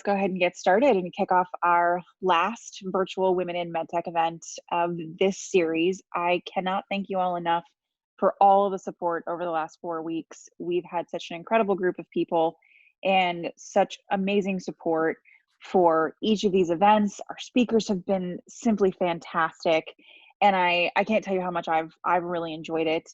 Go ahead and get started and kick off our last virtual Women in MedTech event of this series. I cannot thank you all enough for all of the support over the last 4 weeks. We've had such an incredible group of people and such amazing support for each of these events. Our speakers have been simply fantastic, and I can't tell you how much I've really enjoyed it.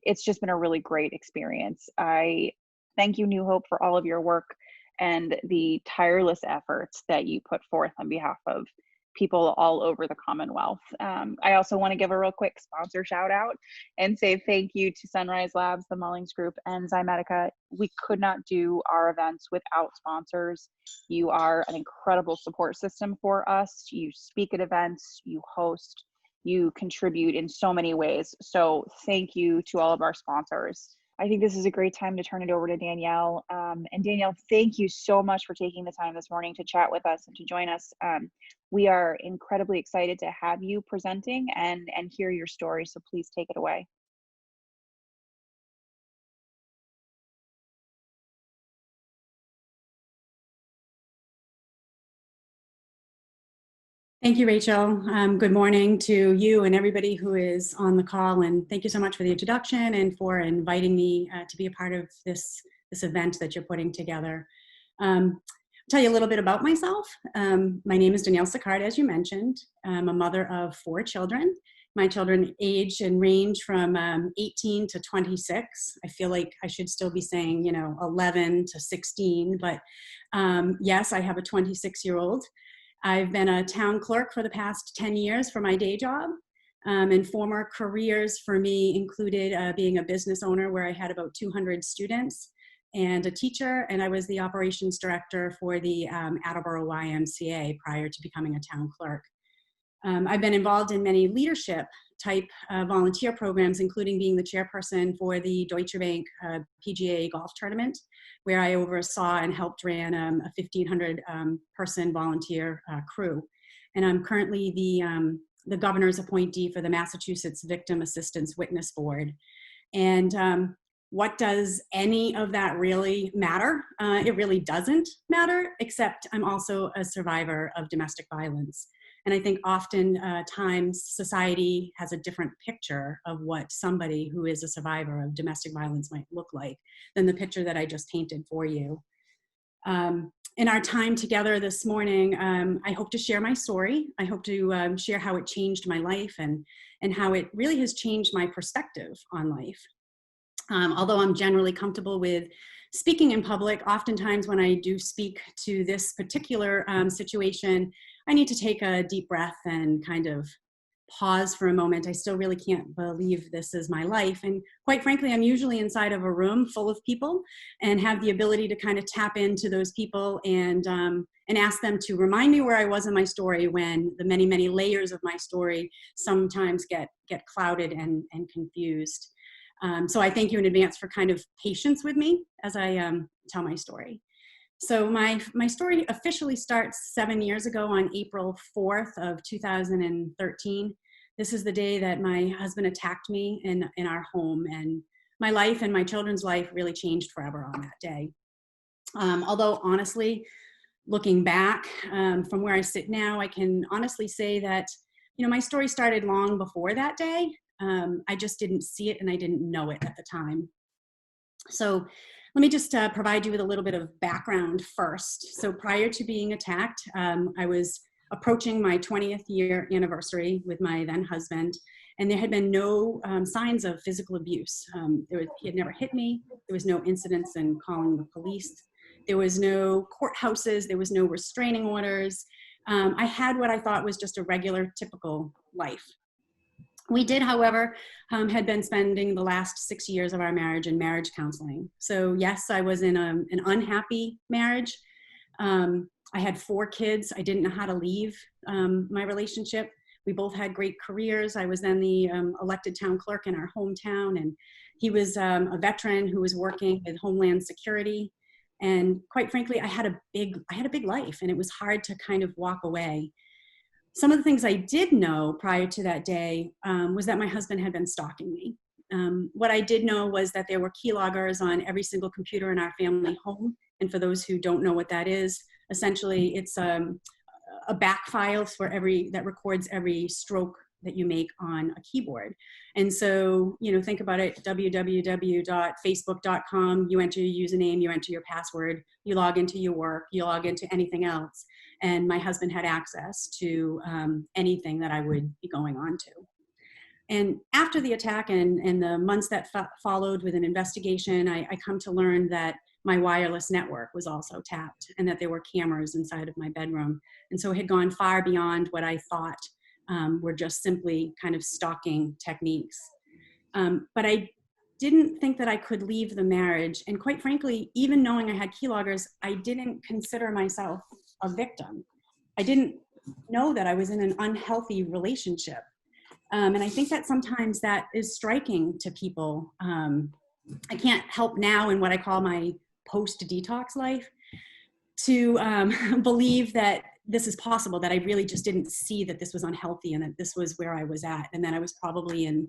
It's just been a really great experience. I thank you, New Hope, for all of your work and the tireless efforts that you put forth on behalf of people all over the Commonwealth. I also want to give a real quick sponsor shout out and say thank you to Sunrise Labs, the Mullings Group, and Zymedica. We could not do our events without sponsors. You are an incredible support system for us. You speak at events, you host, you contribute in so many ways. So thank you to all of our sponsors. I think this is a great time to turn it over to Danielle. And Danielle, thank you so much for taking the time this morning to chat with us and to join us. We are incredibly excited to have you presenting and hear your story, so please take it away. Thank you, Rachel. Good morning to you and everybody who is on the call, and thank you so much for the introduction and for inviting me to be a part of this event that you're putting together. I'll tell you a little bit about myself. My name is Danielle Sicard, as you mentioned. I'm a mother of 4 children. My children age and range from 18 to 26. I feel like I should still be saying, 11 to 16, but yes, I have a 26-year-old. I've been a town clerk for the past 10 years for my day job, and former careers for me included being a business owner where I had about 200 students and a teacher, and I was the operations director for the Attleboro YMCA prior to becoming a town clerk. I've been involved in many leadership type volunteer programs, including being the chairperson for the Deutsche Bank PGA golf tournament, where I oversaw and helped ran a 1,500 person volunteer crew. And I'm currently the governor's appointee for the Massachusetts Victim Assistance Witness Board. And what does any of that really matter? It really doesn't matter, except I'm also a survivor of domestic violence. And I think often times society has a different picture of what somebody who is a survivor of domestic violence might look like than the picture that I just painted for you. In our time together this morning, I hope to share my story. I hope to share how it changed my life and how it really has changed my perspective on life. Although I'm generally comfortable with speaking in public, oftentimes when I do speak to this particular situation, I need to take a deep breath and kind of pause for a moment. I still really can't believe this is my life. And quite frankly, I'm usually inside of a room full of people and have the ability to kind of tap into those people and ask them to remind me where I was in my story when the many, many layers of my story sometimes get clouded and confused. So I thank you in advance for kind of patience with me as I tell my story. So my story officially starts 7 years ago on April 4th of 2013. This is the day that my husband attacked me in our home, and my life and my children's life really changed forever on that day. Although honestly, looking back from where I sit now, I can honestly say that, my story started long before that day. I just didn't see it and I didn't know it at the time. So let me just provide you with a little bit of background first. So prior to being attacked, I was approaching my 20th year anniversary with my then husband, and there had been no signs of physical abuse. He had never hit me. There was no incidents in calling the police. There was no courthouses. There was no restraining orders. I had what I thought was just a regular, typical life. We did, however, had been spending the last 6 years of our marriage in marriage counseling. So yes, I was in an unhappy marriage. I had 4 kids. I didn't know how to leave my relationship. We both had great careers. I was then the elected town clerk in our hometown, and he was a veteran who was working with Homeland Security. And quite frankly, I had a big life, and it was hard to kind of walk away. Some of the things I did know prior to that day was that my husband had been stalking me. What I did know was that there were keyloggers on every single computer in our family home. And for those who don't know what that is, Essentially, it's a back file for that records every stroke that you make on a keyboard. And so, you know, think about it, www.facebook.com, you enter your username, you enter your password, you log into your work, you log into anything else. And my husband had access to anything that I would be going on to. And after the attack and the months that followed with an investigation, I come to learn that my wireless network was also tapped and that there were cameras inside of my bedroom. And so it had gone far beyond what I thought were just simply kind of stalking techniques. But I didn't think that I could leave the marriage. And quite frankly, even knowing I had keyloggers, I didn't consider myself a victim. I didn't know that I was in an unhealthy relationship. And I think that sometimes that is striking to people. I can't help now in what I call my post-detox life to believe that this is possible, that I really just didn't see that this was unhealthy and that this was where I was at, and that I was probably in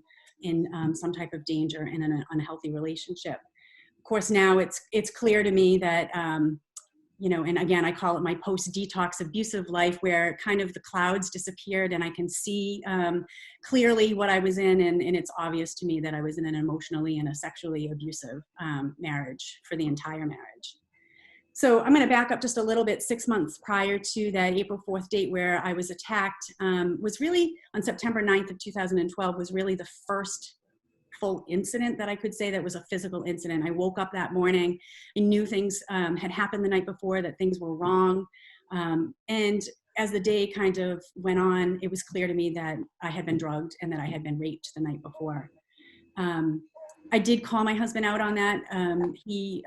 some type of danger in an unhealthy relationship. Of course, now it's clear to me that, you know, and again, I call it my post-detox abusive life, where kind of the clouds disappeared and I can see clearly what I was in, and it's obvious to me that I was in an emotionally and a sexually abusive marriage for the entire marriage. So I'm going to back up just a little bit. 6 months prior to that April 4th date where I was attacked, was really on September 9th of 2012 was really the first full incident that I could say that was a physical incident. I woke up that morning and knew things had happened the night before, that things were wrong. And as the day kind of went on, it was clear to me that I had been drugged and that I had been raped the night before. I did call my husband out on that. He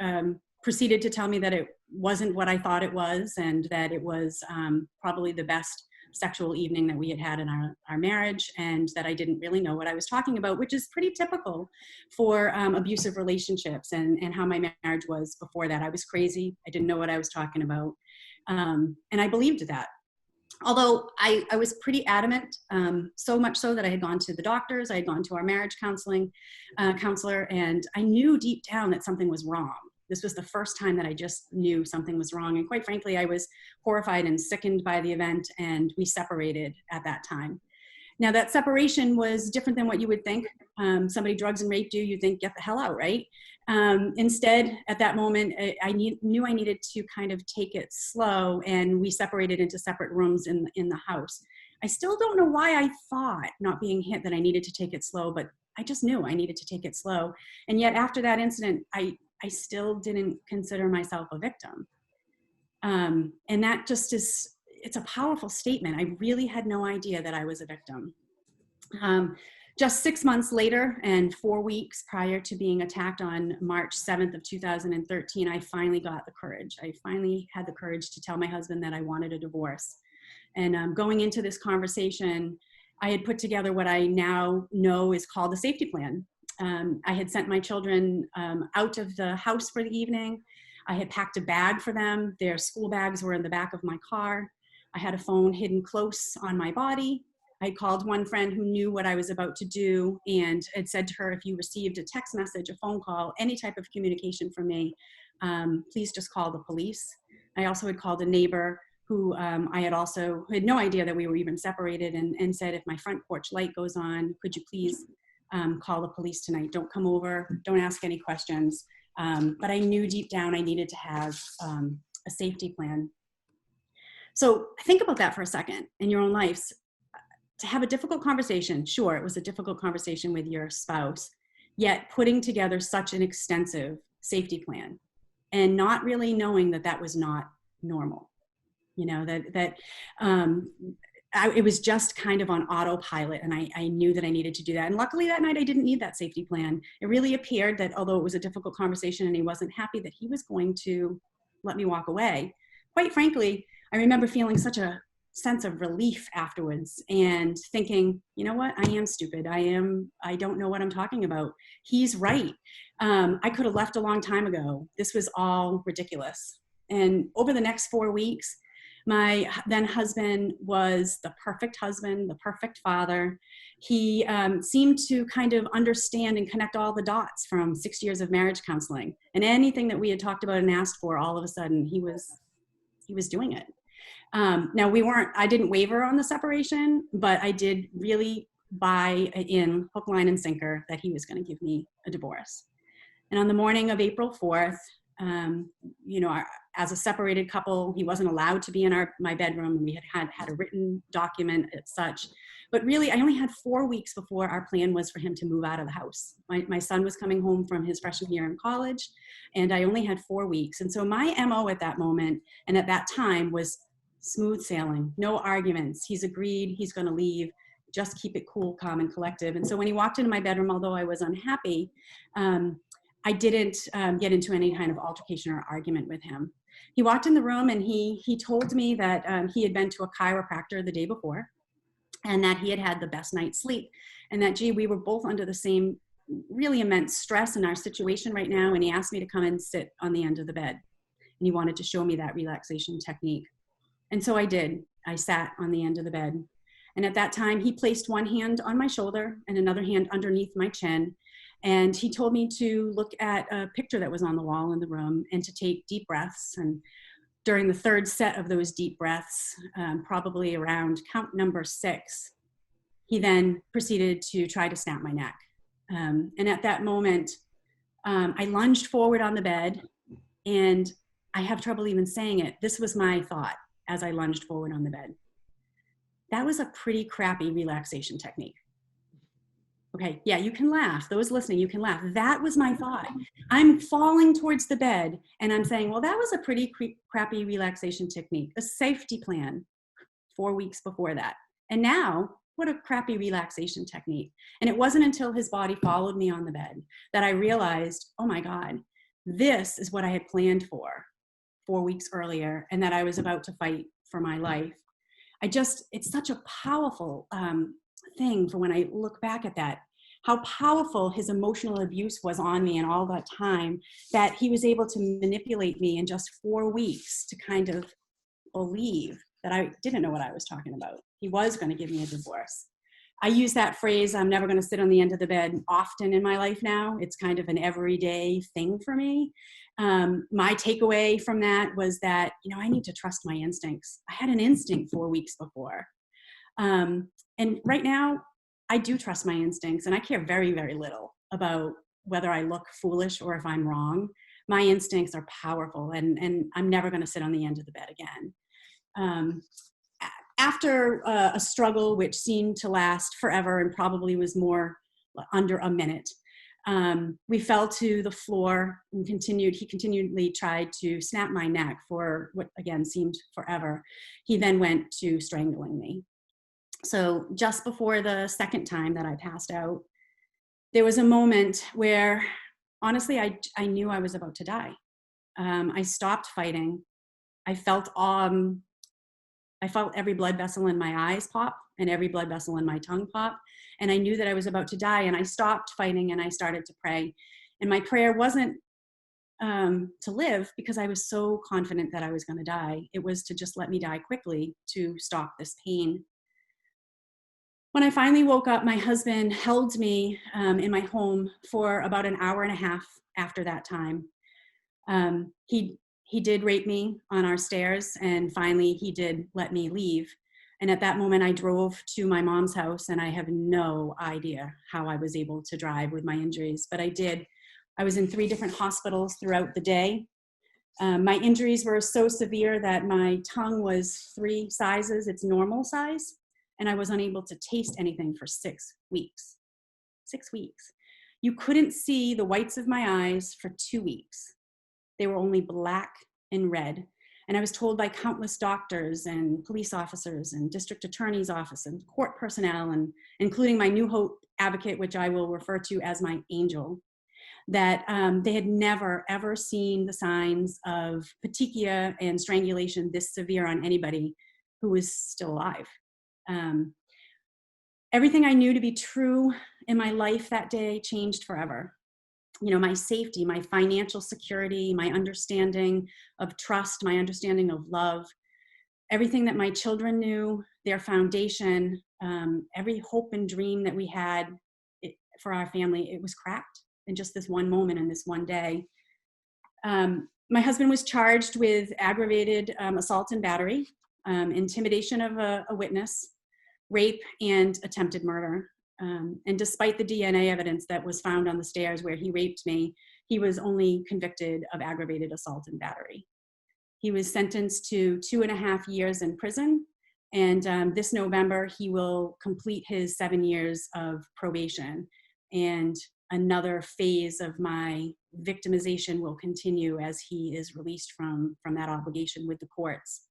proceeded to tell me that it wasn't what I thought it was, and that it was probably the best sexual evening that we had had in our marriage, and that I didn't really know what I was talking about, which is pretty typical for abusive relationships and how my marriage was before that. I was crazy. I didn't know what I was talking about. And I believed that. Although I was pretty adamant, so much so that I had gone to the doctors, I had gone to our marriage counselor, and I knew deep down that something was wrong. This was the first time that I just knew something was wrong. And quite frankly, I was horrified and sickened by the event, and we separated at that time. Now, that separation was different than what you would think. Somebody drugs and raped you, you think, get the hell out, right? Instead, at that moment, I knew I needed to kind of take it slow, and we separated into separate rooms in the house. I still don't know why I thought, not being hit, that I needed to take it slow, but I just knew I needed to take it slow. And yet after that incident, I still didn't consider myself a victim. And that just is, it's a powerful statement. I really had no idea that I was a victim. Just 6 months later and 4 weeks prior to being attacked on March 7th of 2013, I finally got the courage. I finally had the courage to tell my husband that I wanted a divorce. And going into this conversation, I had put together what I now know is called a safety plan. I had sent my children out of the house for the evening. I had packed a bag for them. Their school bags were in the back of my car. I had a phone hidden close on my body. I called one friend who knew what I was about to do and had said to her, if you received a text message, a phone call, any type of communication from me, please just call the police. I also had called a neighbor who I had no idea that we were even separated, and said, if my front porch light goes on, could you please call the police tonight? Don't come over, don't ask any questions. But I knew deep down I needed to have a safety plan. So think about that for a second in your own lives. To have a difficult conversation, sure, it was a difficult conversation with your spouse, yet putting together such an extensive safety plan and not really knowing that that was not normal. You know, it was just kind of on autopilot, and I knew that I needed to do that. And luckily that night I didn't need that safety plan. It really appeared that although it was a difficult conversation and he wasn't happy, that he was going to let me walk away. Quite frankly, I remember feeling such a sense of relief afterwards and thinking, you know what, I am stupid. I don't know what I'm talking about. He's right. I could have left a long time ago. This was all ridiculous. And over the next 4 weeks, my then husband was the perfect husband, the perfect father. He seemed to kind of understand and connect all the dots from 6 years of marriage counseling. And anything that we had talked about and asked for, all of a sudden, he was doing it. Now I didn't waver on the separation, but I did really buy in hook, line, and sinker that he was going to give me a divorce. And on the morning of April 4th, as a separated couple, he wasn't allowed to be in my bedroom. We had a written document as such. But really, I only had 4 weeks before our plan was for him to move out of the house. My son was coming home from his freshman year in college, and I only had 4 weeks. And so my MO at that moment and at that time was smooth sailing, no arguments. He's agreed, he's going to leave. Just keep it cool, calm, and collective. And so when he walked into my bedroom, although I was unhappy, I didn't get into any kind of altercation or argument with him. He walked in the room and he told me that he had been to a chiropractor the day before and that he had had the best night's sleep and that, gee, we were both under the same really immense stress in our situation right now. And he asked me to come and sit on the end of the bed. And he wanted to show me that relaxation technique. And so I did. I sat on the end of the bed. And at that time, he placed one hand on my shoulder and another hand underneath my chin. And he told me to look at a picture that was on the wall in the room and to take deep breaths. And during the third set of those deep breaths, probably around count number 6, he then proceeded to try to snap my neck. And at that moment, I lunged forward on the bed, and I have trouble even saying it. This was my thought as I lunged forward on the bed. That was a pretty crappy relaxation technique. Okay, yeah, you can laugh. Those listening, you can laugh. That was my thought. I'm falling towards the bed and I'm saying, well, that was a pretty crappy relaxation technique, a safety plan 4 weeks before that. And now, what a crappy relaxation technique. And it wasn't until his body followed me on the bed that I realized, oh my God, this is what I had planned for 4 weeks earlier and that I was about to fight for my life. It's such a powerful thing for when I look back at that, how powerful his emotional abuse was on me and all that time, that he was able to manipulate me in just 4 weeks to kind of believe that I didn't know what I was talking about. He was going to give me a divorce. I use that phrase, I'm never going to sit on the end of the bed, often in my life now. It's kind of an everyday thing for me. My takeaway from that was that, I need to trust my instincts. I had an instinct 4 weeks before. And right now, I do trust my instincts, and I care very, very little about whether I look foolish or if I'm wrong. My instincts are powerful, and I'm never going to sit on the end of the bed again. After a struggle which seemed to last forever and probably was more under a minute, we fell to the floor and he continually tried to snap my neck for what again seemed forever. He then went to strangling me. So just before the second time that I passed out, there was a moment where honestly, I knew I was about to die. I stopped fighting. I felt every blood vessel in my eyes pop and every blood vessel in my tongue pop. And I knew that I was about to die, and I stopped fighting and I started to pray. And my prayer wasn't to live because I was so confident that I was going to die. It was to just let me die quickly to stop this pain. When I finally woke up, my husband held me in my home for about an hour and a half after that time. He did rape me on our stairs, and finally he did let me leave. And at that moment I drove to my mom's house, and I have no idea how I was able to drive with my injuries, but I did. I was in 3 different hospitals throughout the day. My injuries were so severe that my tongue was 3 sizes, its normal size, and I was unable to taste anything for 6 weeks. 6 weeks. You couldn't see the whites of my eyes for 2 weeks. They were only black and red. And I was told by countless doctors and police officers and district attorney's office and court personnel, and including my New Hope advocate, which I will refer to as my angel, that they had never, ever seen the signs of petechia and strangulation this severe on anybody who was still alive. Everything I knew to be true in my life that day changed forever. My safety, my financial security, my understanding of trust, my understanding of love, everything that my children knew, their foundation, every hope and dream that we had for our family, it was cracked in just this one moment and this one day. My husband was charged with aggravated assault and battery, intimidation of a witness, rape, and attempted murder. And despite the DNA evidence that was found on the stairs where he raped me, he was only convicted of aggravated assault and battery. He was sentenced to 2.5 years in prison, and this November he will complete his 7 years of probation, and another phase of my victimization will continue as he is released from that obligation with the courts.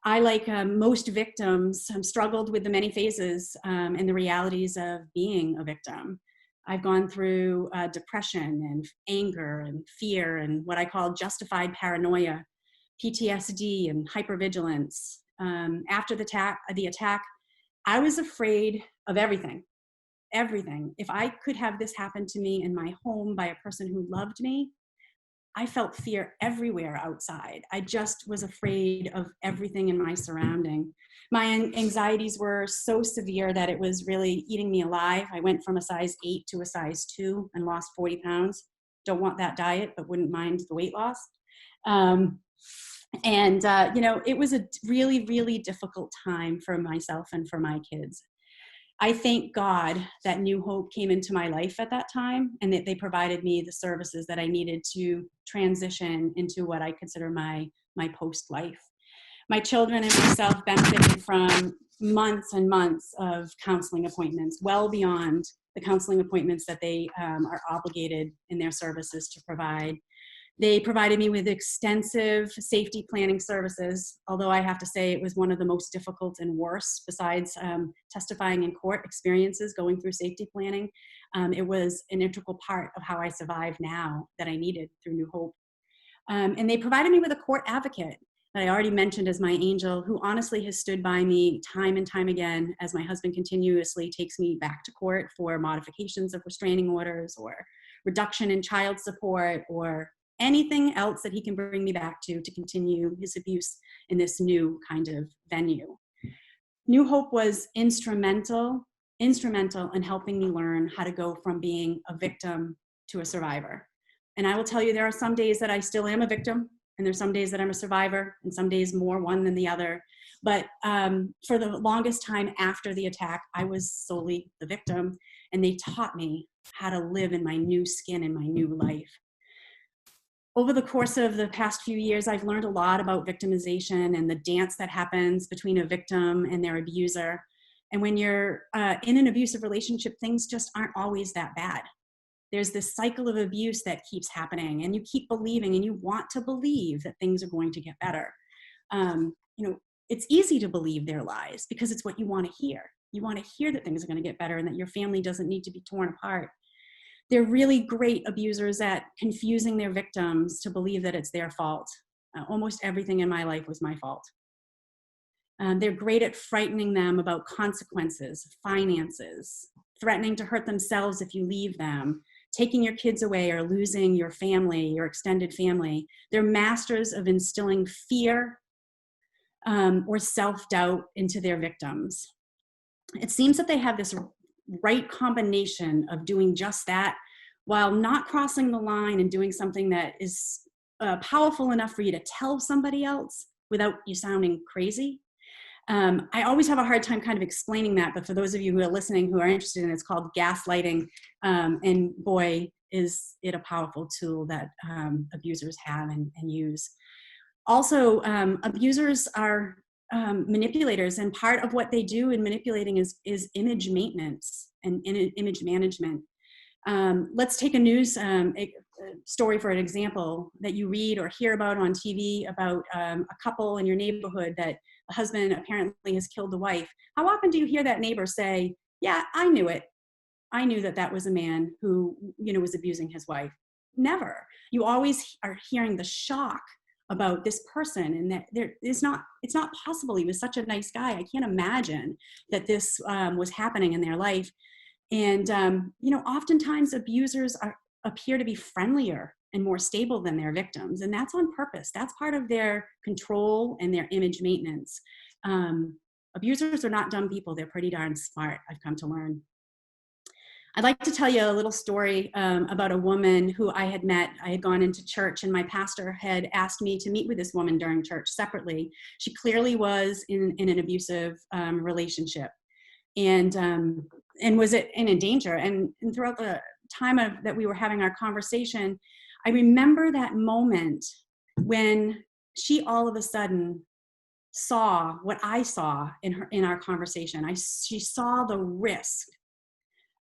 I, like most victims, struggled with the many phases and the realities of being a victim. I've gone through depression and anger and fear and what I call justified paranoia, PTSD and hypervigilance. After the attack, I was afraid of everything. If I could have this happen to me in my home by a person who loved me, I felt fear everywhere outside. I just was afraid of everything in my surrounding. My anxieties were so severe that it was really eating me alive. I went from a size 8 to a size 2 and lost 40 pounds. Don't want that diet, but wouldn't mind the weight loss. It was a really, really difficult time for myself and for my kids. I thank God that New Hope came into my life at that time and that they provided me the services that I needed to transition into what I consider my post-life. My children and myself benefited from months and months of counseling appointments, well beyond the counseling appointments that they are obligated in their services to provide. They provided me with extensive safety planning services, although I have to say it was one of the most difficult and worst, besides testifying in court experiences going through safety planning. It was an integral part of how I survive now that I needed through New Hope. And they provided me with a court advocate that I already mentioned as my angel, who honestly has stood by me time and time again as my husband continuously takes me back to court for modifications of restraining orders or reduction in child support or anything else that he can bring me back to continue his abuse in this new kind of venue. New Hope was instrumental in helping me learn how to go from being a victim to a survivor. And I will tell you, there are some days that I still am a victim, and there's some days that I'm a survivor, and some days more one than the other. But for the longest time after the attack, I was solely the victim, and they taught me how to live in my new skin in my new life. Over the course of the past few years, I've learned a lot about victimization and the dance that happens between a victim and their abuser. And when you're in an abusive relationship, things just aren't always that bad. There's this cycle of abuse that keeps happening, and you keep believing and you want to believe that things are going to get better. It's easy to believe their lies because it's what you want to hear. You want to hear that things are going to get better and that your family doesn't need to be torn apart. They're really great abusers at confusing their victims to believe that it's their fault. Almost everything in my life was my fault. They're great at frightening them about consequences, finances, threatening to hurt themselves if you leave them, taking your kids away or losing your family, your extended family. They're masters of instilling fear or self-doubt into their victims. It seems that they have this right combination of doing just that while not crossing the line and doing something that is powerful enough for you to tell somebody else without you sounding crazy. I always have a hard time kind of explaining that, but for those of you who are listening who are interested in it, it's called gaslighting, and boy, is it a powerful tool that abusers have and use. Also, abusers are manipulators, and part of what they do in manipulating is image maintenance and image management. Let's take a news story for an example that you read or hear about on TV about a couple in your neighborhood that the husband apparently has killed the wife. How often do you hear that neighbor say, "Yeah, I knew it. I knew that was a man who, was abusing his wife"? Never. You always are hearing the shock about this person, and that it's not possible. He was such a nice guy. I can't imagine that this was happening in their life. And oftentimes abusers appear to be friendlier and more stable than their victims, and that's on purpose. That's part of their control and their image maintenance. Abusers are not dumb people. They're pretty darn smart, I've come to learn. I'd like to tell you a little story about a woman who I had met. I had gone into church and my pastor had asked me to meet with this woman during church separately. She clearly was in an abusive relationship and was in danger. And throughout the time that we were having our conversation, I remember that moment when she all of a sudden saw what I saw in our conversation. She saw the risk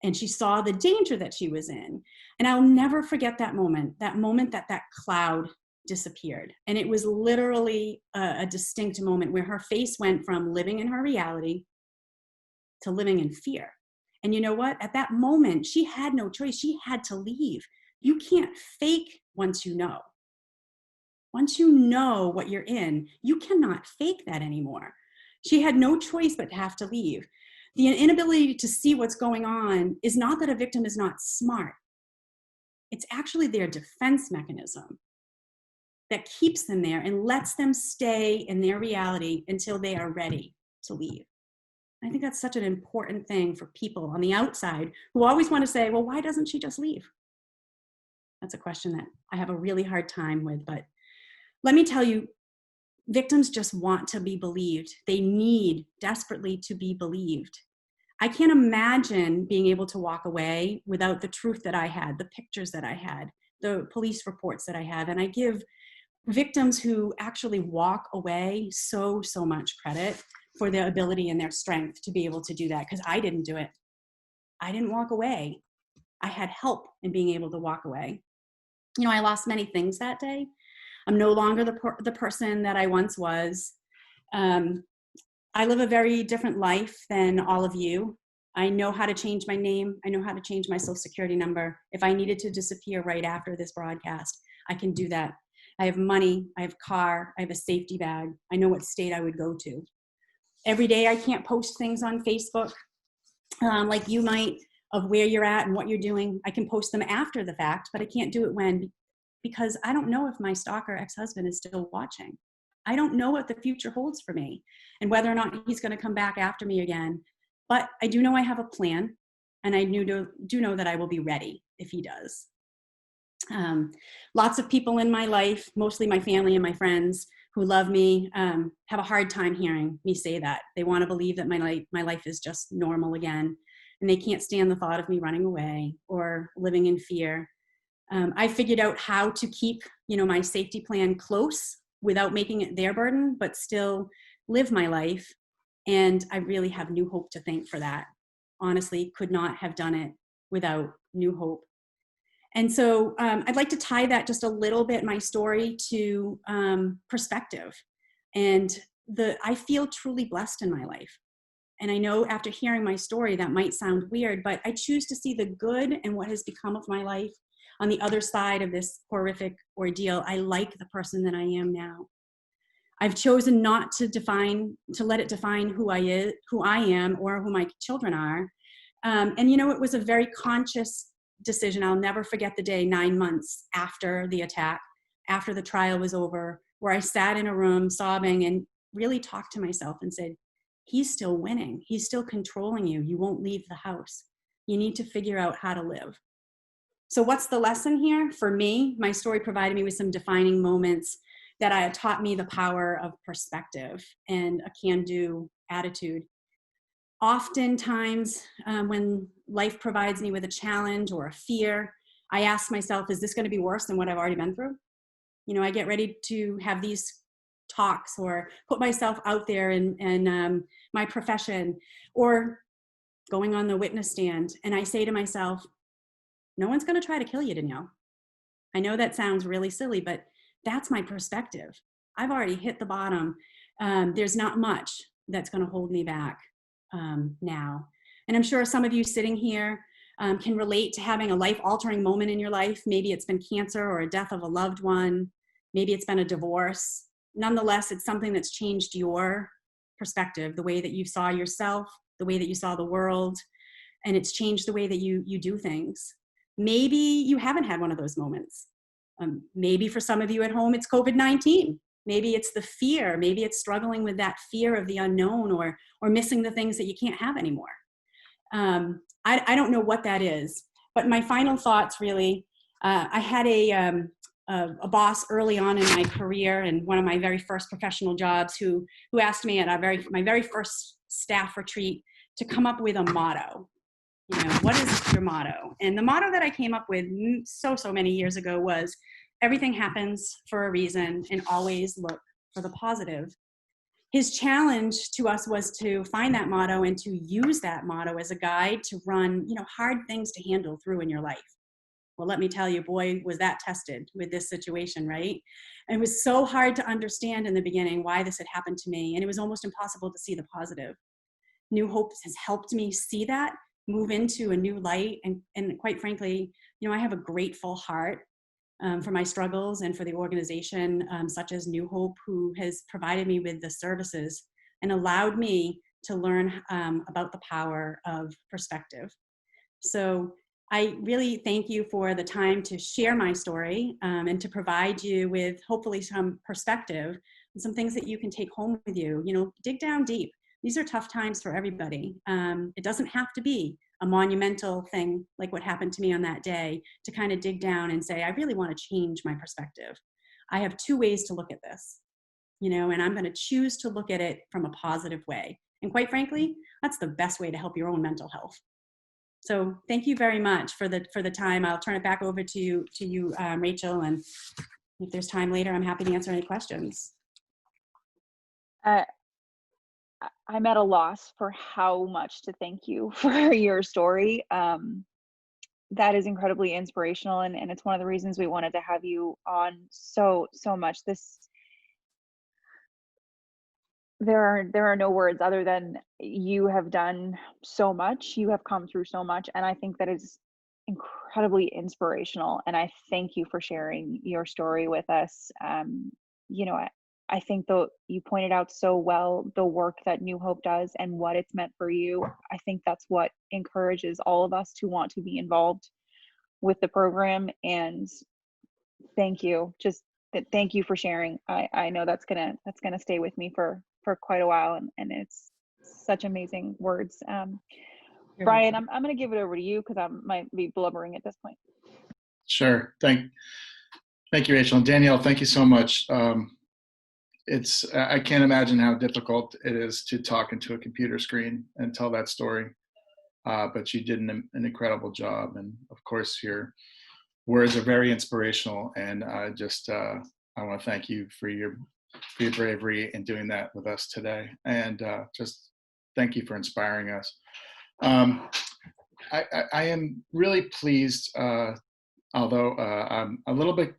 and she saw the danger that she was in. And I'll never forget that moment that cloud disappeared. And it was literally a distinct moment where her face went from living in her reality to living in fear. And you know what? At that moment, she had no choice. She had to leave. You can't fake once you know. Once you know what you're in, you cannot fake that anymore. She had no choice but to have to leave. The inability to see what's going on is not that a victim is not smart. It's actually their defense mechanism that keeps them there and lets them stay in their reality until they are ready to leave. I think that's such an important thing for people on the outside who always want to say, well, why doesn't she just leave? That's a question that I have a really hard time with, but let me tell you, victims just want to be believed. They need desperately to be believed. I can't imagine being able to walk away without the truth that I had, the pictures that I had, the police reports that I have. And I give victims who actually walk away so much credit for their ability and their strength to be able to do that, because I didn't do it. I didn't walk away. I had help in being able to walk away. You know, I lost many things that day. I'm no longer the person that I once was. I live a very different life than all of you. I know how to change my name. I know how to change my social security number. If I needed to disappear right after this broadcast, I can do that. I have money, I have a car, I have a safety bag. I know what state I would go to. Every day I can't post things on Facebook like you might, of where you're at and what you're doing. I can post them after the fact, but I can't do it because I don't know if my stalker ex-husband is still watching. I don't know what the future holds for me and whether or not he's going to come back after me again. But I do know I have a plan, and I do know that I will be ready if he does. Lots of people in my life, mostly my family and my friends who love me, have a hard time hearing me say that. They want to believe that my life is just normal again, and they can't stand the thought of me running away or living in fear. I figured out how to keep, my safety plan close without making it their burden, but still live my life. And I really have New Hope to thank for that. Honestly, could not have done it without New Hope. And so I'd like to tie that just a little bit, my story, to perspective. And I feel truly blessed in my life. And I know after hearing my story, that might sound weird, but I choose to see the good and what has become of my life on the other side of this horrific ordeal. I like the person that I am now. I've chosen not to let it define who I am or who my children are. And it was a very conscious decision. I'll never forget the day 9 months after the attack, after the trial was over, where I sat in a room sobbing and really talked to myself and said, he's still winning. He's still controlling you. You won't leave the house. You need to figure out how to live. So what's the lesson here? For me, my story provided me with some defining moments that taught me the power of perspective and a can-do attitude. Oftentimes, when life provides me with a challenge or a fear, I ask myself, is this going to be worse than what I've already been through? I get ready to have these talks or put myself out there in my profession or going on the witness stand. And I say to myself, no one's going to try to kill you, Danielle. I know that sounds really silly, but that's my perspective. I've already hit the bottom. There's not much that's going to hold me back now. And I'm sure some of you sitting here can relate to having a life-altering moment in your life. Maybe it's been cancer or a death of a loved one. Maybe it's been a divorce. Nonetheless, it's something that's changed your perspective, the way that you saw yourself, the way that you saw the world, and it's changed the way that you do things. Maybe you haven't had one of those moments. Maybe for some of you at home, it's COVID-19. Maybe it's the fear. Maybe it's struggling with that fear of the unknown or missing the things that you can't have anymore. I don't know what that is. But my final thoughts really, I had a boss early on in my career and one of my very first professional jobs who asked me at my very first staff retreat to come up with a motto. You know, what is your motto? And the motto that I came up with so many years ago was, everything happens for a reason and always look for the positive. His challenge to us was to find that motto and to use that motto as a guide to run, hard things to handle through in your life. Well, let me tell you, boy, was that tested with this situation, right? And it was so hard to understand in the beginning why this had happened to me. And it was almost impossible to see the positive. New Hope has helped me see that, move into a new light. And quite frankly, I have a grateful heart for my struggles and for the organization such as New Hope, who has provided me with the services and allowed me to learn about the power of perspective. So I really thank you for the time to share my story and to provide you with hopefully some perspective and some things that you can take home with you. Dig down deep. These are tough times for everybody. It doesn't have to be a monumental thing like what happened to me on that day to kind of dig down and say, I really want to change my perspective. I have two ways to look at this, and I'm going to choose to look at it from a positive way. And quite frankly, that's the best way to help your own mental health. So thank you very much for the time. I'll turn it back over to you, Rachel. And if there's time later, I'm happy to answer any questions. I'm at a loss for how much to thank you for your story. That is incredibly inspirational, and it's one of the reasons we wanted to have you on so much. There are no words other than you have done so much, you have come through so much, and I think that is incredibly inspirational. And I thank you for sharing your story with us. I think though you pointed out so well the work that New Hope does and what it's meant for you. I think that's what encourages all of us to want to be involved with the program. And thank you. Thank you for sharing. I know that's gonna stay with me for quite a while, and it's such amazing words. Brian, I'm gonna give it over to you because I might be blubbering at this point. Sure. Thank you, Rachel. And Danielle, thank you so much. I can't imagine how difficult it is to talk into a computer screen and tell that story. But you did an incredible job. And of course, your words are very inspirational. And I want to thank you for your bravery in doing that with us today. And just thank you for inspiring us. I am really pleased, although I'm a little bit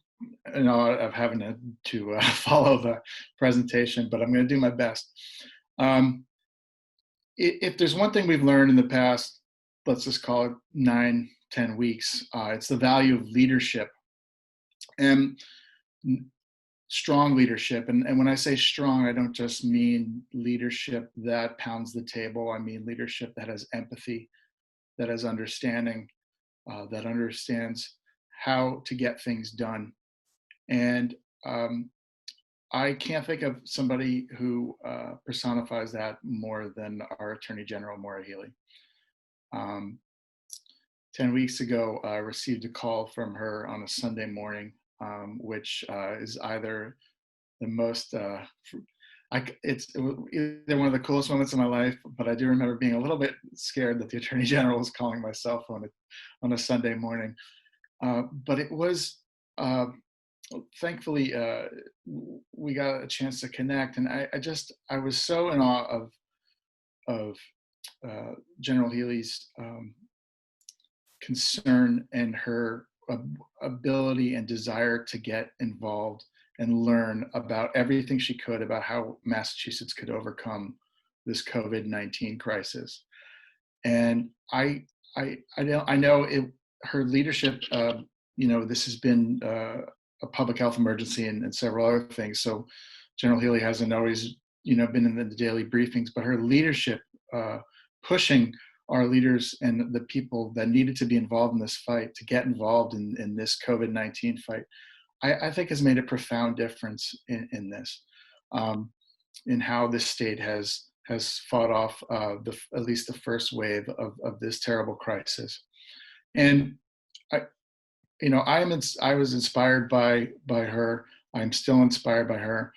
of having to follow the presentation, but I'm going to do my best. If there's one thing we've learned in the past, let's just call it 9-10 weeks, it's the value of leadership and strong leadership. And when I say strong, I don't just mean leadership that pounds the table. I mean leadership that has empathy, that has understanding, that understands how to get things done. And I can't think of somebody who personifies that more than our Attorney General, Maura Healey. 10 weeks ago, I received a call from her on a Sunday morning, which is either the most, it's either one of the coolest moments of my life, but I do remember being a little bit scared that the Attorney General was calling my cell phone on a Sunday morning. But it was, thankfully, we got a chance to connect, and I was so in awe of General Healey's concern and her ability and desire to get involved and learn about everything she could about how Massachusetts could overcome this COVID-19 crisis. And I know her leadership. This has been a public health emergency and several other things. So General Healey hasn't always, been in the daily briefings, but her leadership, pushing our leaders and the people that needed to be involved in this fight to get involved in this COVID-19 fight, I think has made a profound difference in this, in how this state has has fought off at least the first wave of this terrible crisis. And I was inspired by her. I'm still inspired by her.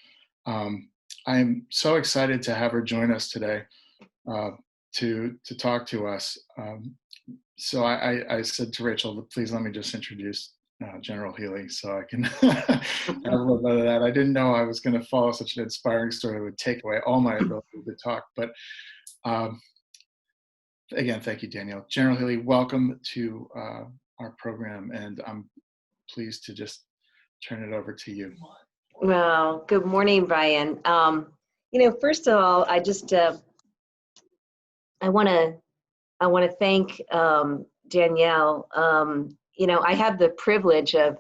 I'm so excited to have her join us today to talk to us. So I said to Rachel, please let me just introduce General Healey so I can have a little bit of that. I didn't know I was going to follow such an inspiring story that would take away all my ability to talk. But again, thank you, Danielle. General Healey, welcome to our program, and I'm pleased to just turn it over to you. Well, good morning, Brian. First of all, I just I want to thank Danielle. I have the privilege of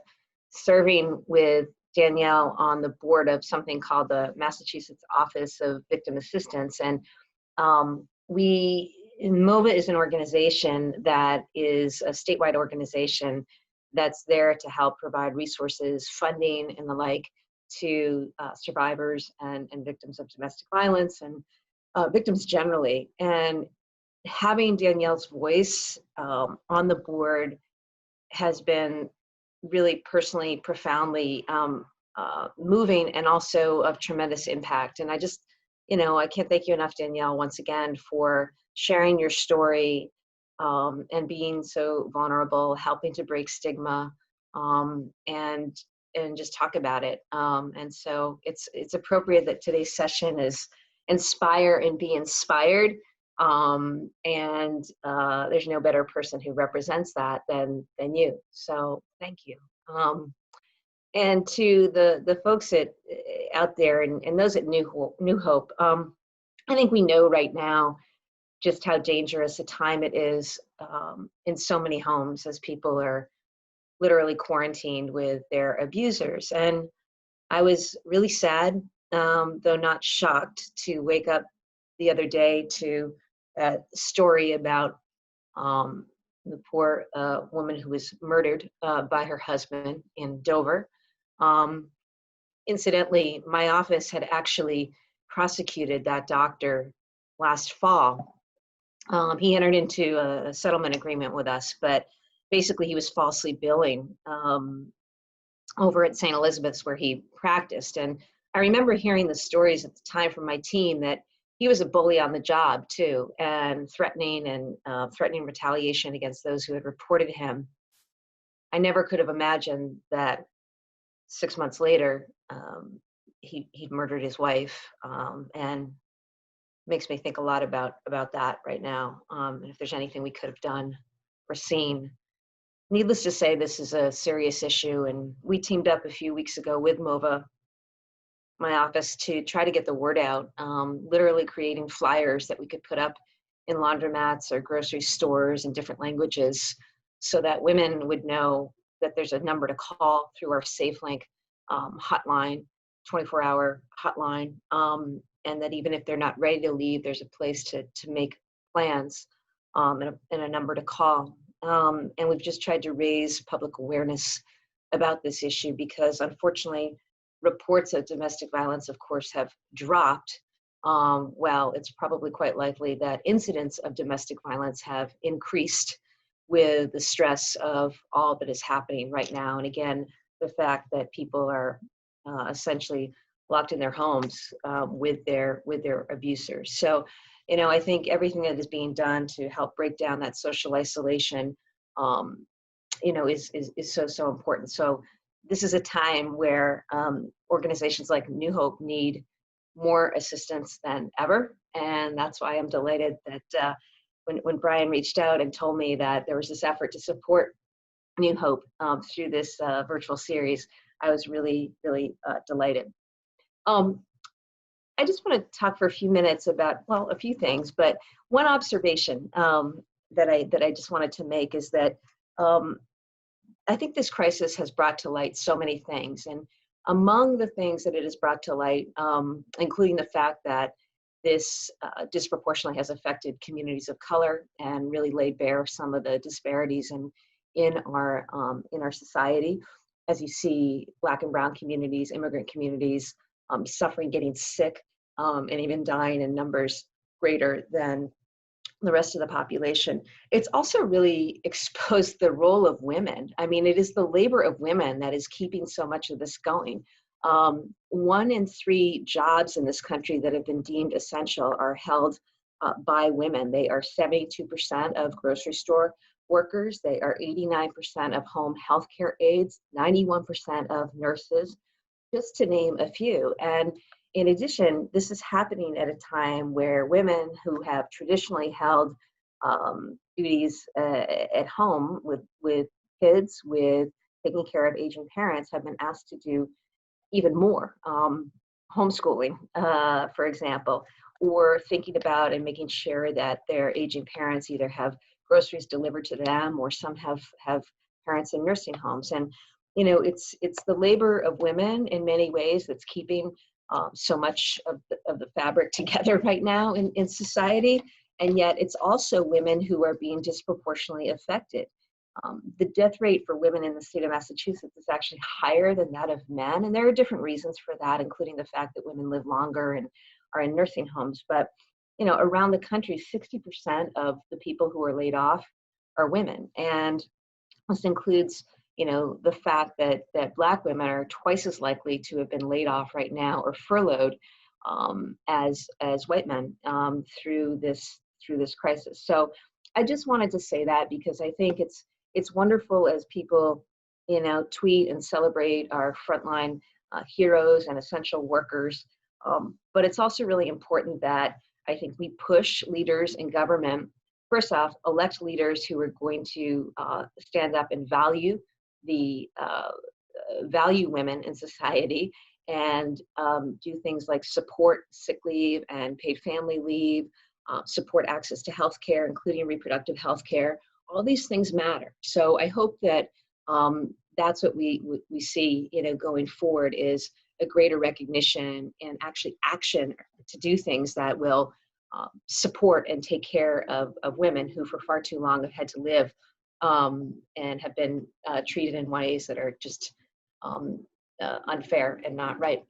serving with Danielle on the board of something called the Massachusetts Office of Victim Assistance, and MOVA is an organization that is a statewide organization that's there to help provide resources, funding, and the like to survivors and victims of domestic violence and victims generally. And having Danielle's voice on the board has been really personally, profoundly moving and also of tremendous impact. And I just, I can't thank you enough, Danielle, once again, for sharing your story and being so vulnerable, helping to break stigma, and just talk about it. And so it's appropriate that today's session is inspire and be inspired. And there's no better person who represents that than you. So thank you. And to the folks out there and those at New Hope, I think we know right now just how dangerous a time it is in so many homes as people are literally quarantined with their abusers. And I was really sad, though not shocked, to wake up the other day to a story about the poor woman who was murdered by her husband in Dover. Incidentally, my office had actually prosecuted that doctor last fall. He entered into a settlement agreement with us, but basically he was falsely billing over at St. Elizabeth's where he practiced. And I remember hearing the stories at the time from my team that he was a bully on the job too, and threatening retaliation against those who had reported him. I never could have imagined that 6 months later, he'd murdered his wife, and makes me think a lot about that right now. And if there's anything we could have done or seen. Needless to say, this is a serious issue, and we teamed up a few weeks ago with MOVA, my office, to try to get the word out, literally creating flyers that we could put up in laundromats or grocery stores in different languages so that women would know that there's a number to call through our SafeLink hotline, 24-hour hotline, and that even if they're not ready to leave, there's a place to make plans and a number to call. And we've just tried to raise public awareness about this issue because, unfortunately, reports of domestic violence, of course, have dropped. Well, it's probably quite likely that incidents of domestic violence have increased with the stress of all that is happening right now. And again, the fact that people are essentially locked in their homes with their abusers. So, I think everything that is being done to help break down that social isolation, is so important. So this is a time where organizations like New Hope need more assistance than ever. And that's why I'm delighted that when Brian reached out and told me that there was this effort to support New Hope through this virtual series, I was really, really delighted. I just want to talk for a few minutes about, well, a few things, but one observation that I just wanted to make is that I think this crisis has brought to light so many things. And among the things that it has brought to light, including the fact that this disproportionately has affected communities of color and really laid bare some of the disparities in our society, as you see Black and Brown communities, immigrant communities suffering, getting sick, and even dying in numbers greater than the rest of the population. It's also really exposed the role of women. I mean, it is the labor of women that is keeping so much of this going. 1 in 3 jobs in this country that have been deemed essential are held by women. They are 72% of grocery store workers. They are 89% of home healthcare aides, 91% of nurses, just to name a few. And in addition, this is happening at a time where women who have traditionally held duties at home with kids, with taking care of aging parents, have been asked to do even more. Homeschooling, for example, or thinking about and making sure that their aging parents either have groceries delivered to them, or some have parents in nursing homes. And you know, it's the labor of women in many ways that's keeping so much of the fabric together right now in society. And yet it's also women who are being disproportionately affected. The death rate for women in the state of Massachusetts is actually higher than that of men. And there are different reasons for that, including the fact that women live longer and are in nursing homes. But, you know, around the country, 60% of the people who are laid off are women. And this includes, you know, the fact that Black women are twice as likely to have been laid off right now or furloughed as white men through this crisis. So I just wanted to say that because I think it's wonderful as people, you know, tweet and celebrate our frontline heroes and essential workers. But it's also really important that I think we push leaders in government. First off, elect leaders who are going to stand up and value women in society, and do things like support sick leave and paid family leave, support access to health care, including reproductive health care. All these things matter. So I hope that that's what we see, you know, going forward, is a greater recognition and actually action to do things that will support and take care of women who for far too long have had to live and have been treated in ways that are just unfair and not right.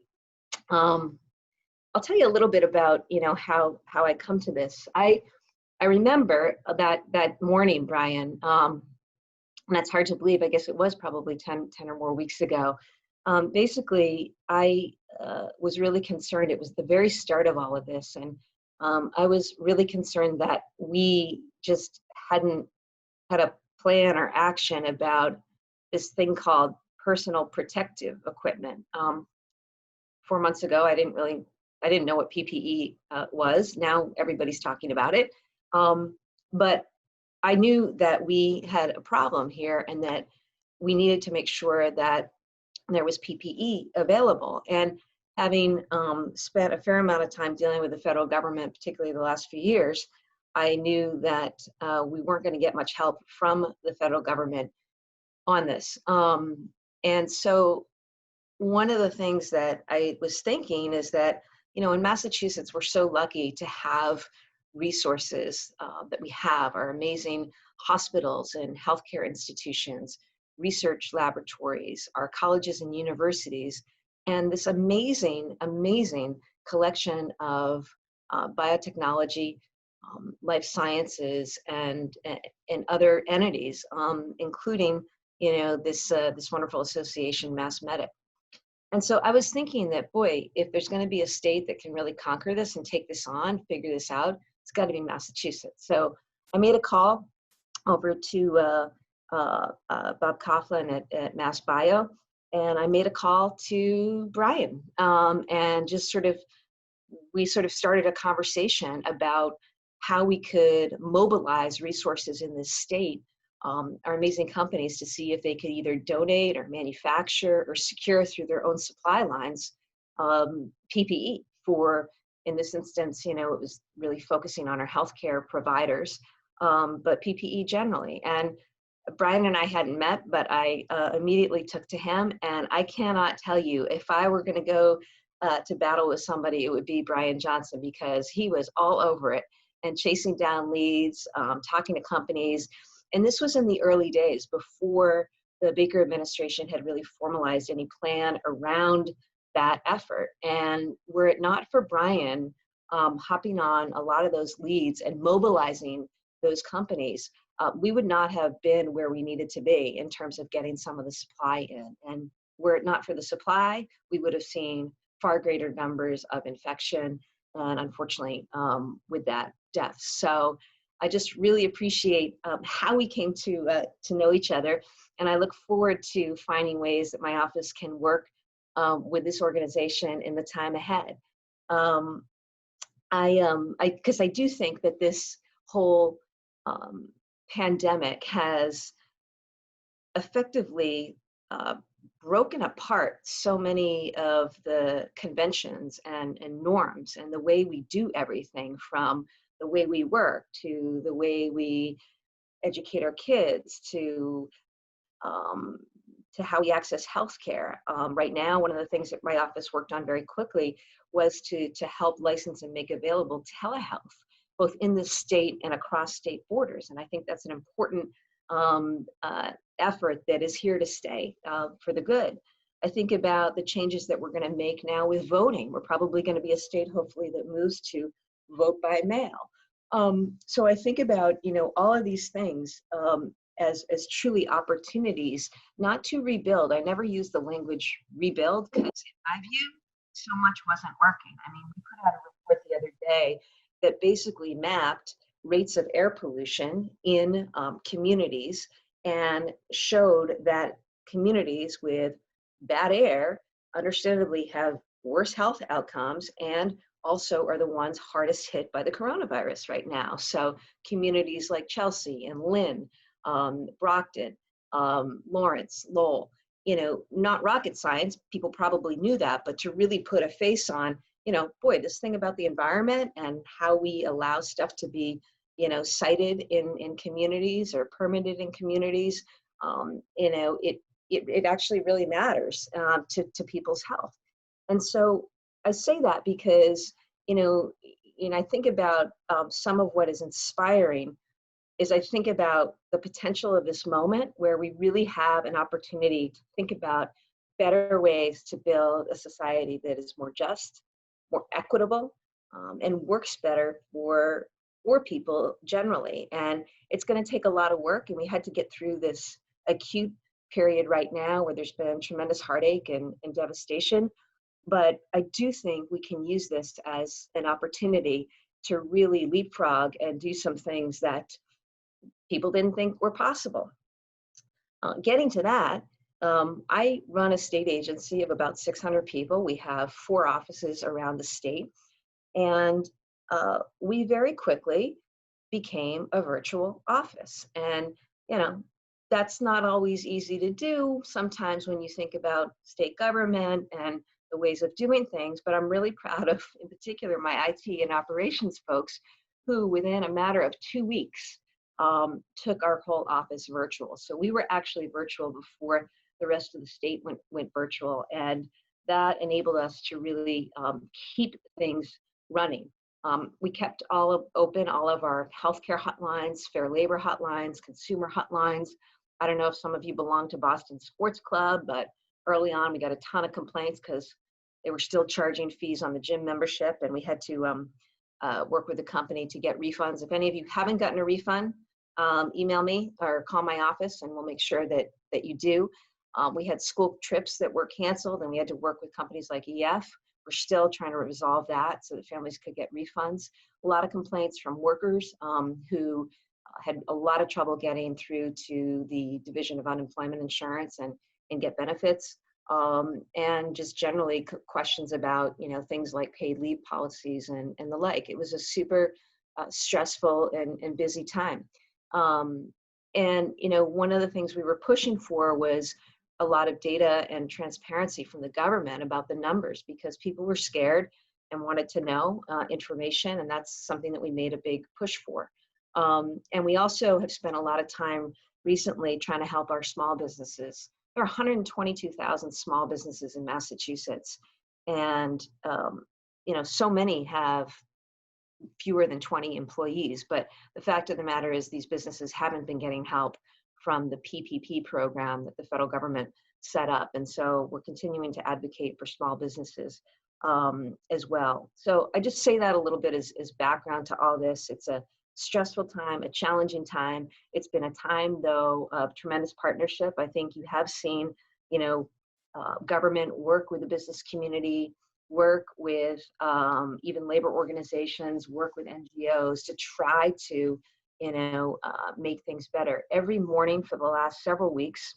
I'll tell you a little bit about, you know, how I come to this. I remember that morning, Brian, and that's hard to believe. I guess it was probably 10 or more weeks ago. Basically, I was really concerned. It was the very start of all of this. And I was really concerned that we just hadn't had a plan or action about this thing called personal protective equipment. 4 months ago, I didn't know what PPE was. Now everybody's talking about it. But I knew that we had a problem here and that we needed to make sure that there was PPE available. And having spent a fair amount of time dealing with the federal government, particularly the last few years, I knew that we weren't going to get much help from the federal government on this. And so one of the things that I was thinking is that, you know, in Massachusetts, we're so lucky to have resources that we have, our amazing hospitals and healthcare institutions, research laboratories, our colleges and universities, and this amazing collection of biotechnology, life sciences, and other entities, including, you know, this wonderful association, MassMedic. And so I was thinking that, boy, if there's going to be a state that can really conquer this and take this on, figure this out, it's got to be Massachusetts. So I made a call over to Bob Coughlin at Mass Bio, and I made a call to Brian, and just we started a conversation about how we could mobilize resources in this state, our amazing companies, to see if they could either donate or manufacture or secure through their own supply lines PPE for, in this instance, you know, it was really focusing on our healthcare providers, but PPE generally. And Brian and I hadn't met, but I immediately took to him, and I cannot tell you, if I were going to go to battle with somebody, it would be Brian Johnson, because he was all over it and chasing down leads, talking to companies. And this was in the early days before the Baker administration had really formalized any plan around that effort. And were it not for Brian, hopping on a lot of those leads and mobilizing those companies, we would not have been where we needed to be in terms of getting some of the supply in. And were it not for the supply, we would have seen far greater numbers of infection and, unfortunately, with that, deaths. So I just really appreciate how we came to know each other, and I look forward to finding ways that my office can work with this organization in the time ahead. Because I do think that this whole pandemic has effectively broken apart so many of the conventions and norms and the way we do everything, from the way we work to the way we educate our kids to how we access healthcare. Right now, one of the things that my office worked on very quickly was to help license and make available telehealth, both in the state and across state borders. And I think that's an important effort that is here to stay for the good. I think about the changes that we're going to make now with voting. We're probably going to be a state, hopefully, that moves to vote by mail. So I think about, all of these things as truly opportunities, not to rebuild. I never use the language rebuild because in my view, so much wasn't working. I mean, we put out a report the other day that basically mapped rates of air pollution in communities and showed that communities with bad air understandably have worse health outcomes and also are the ones hardest hit by the coronavirus right now. So communities like Chelsea and Lynn, Brockton, Lawrence, Lowell, not rocket science, people probably knew that, but to really put a face on, boy, this thing about the environment and how we allow stuff to be, cited in communities or permitted in communities, it actually really matters to people's health. And so I say that because, I think about some of what is inspiring is I think about the potential of this moment where we really have an opportunity to think about better ways to build a society that is more just, more equitable, and works better for people generally. And it's going to take a lot of work, and we had to get through this acute period right now where there's been tremendous heartache and devastation. But I do think we can use this as an opportunity to really leapfrog and do some things that people didn't think were possible. Getting to that, I run a state agency of about 600 people. We have 4 offices around the state. And we very quickly became a virtual office. And, that's not always easy to do sometimes when you think about state government and the ways of doing things. But I'm really proud of, in particular, my IT and operations folks who, within a matter of 2 weeks, took our whole office virtual. So we were actually virtual before the rest of the state went virtual. And that enabled us to really keep things running. We kept open all of our healthcare hotlines, fair labor hotlines, consumer hotlines. I don't know if some of you belong to Boston Sports Club, but early on we got a ton of complaints because they were still charging fees on the gym membership, and we had to work with the company to get refunds. If any of you haven't gotten a refund, email me or call my office and we'll make sure that you do. We had school trips that were canceled, and we had to work with companies like EF. We're still trying to resolve that so that families could get refunds. A lot of complaints from workers who had a lot of trouble getting through to the Division of Unemployment Insurance and get benefits. And just generally questions about, things like paid leave policies and the like. It was a super stressful and busy time. And, one of the things we were pushing for was a lot of data and transparency from the government about the numbers, because people were scared and wanted to know information, and that's something that we made a big push for. And we also have spent a lot of time recently trying to help our small businesses. There are 122,000 small businesses in Massachusetts, and so many have fewer than 20 employees. But the fact of the matter is these businesses haven't been getting help from the PPP program that the federal government set up. And so we're continuing to advocate for small businesses. as well. So I just say that a little bit as background to all this. It's a stressful time, a challenging time. It's been a time, though, of tremendous partnership. I think you have seen, you know, government work with the business community, work with even labor organizations, work with NGOs to try to, you know, make things better. Every morning for the last several weeks,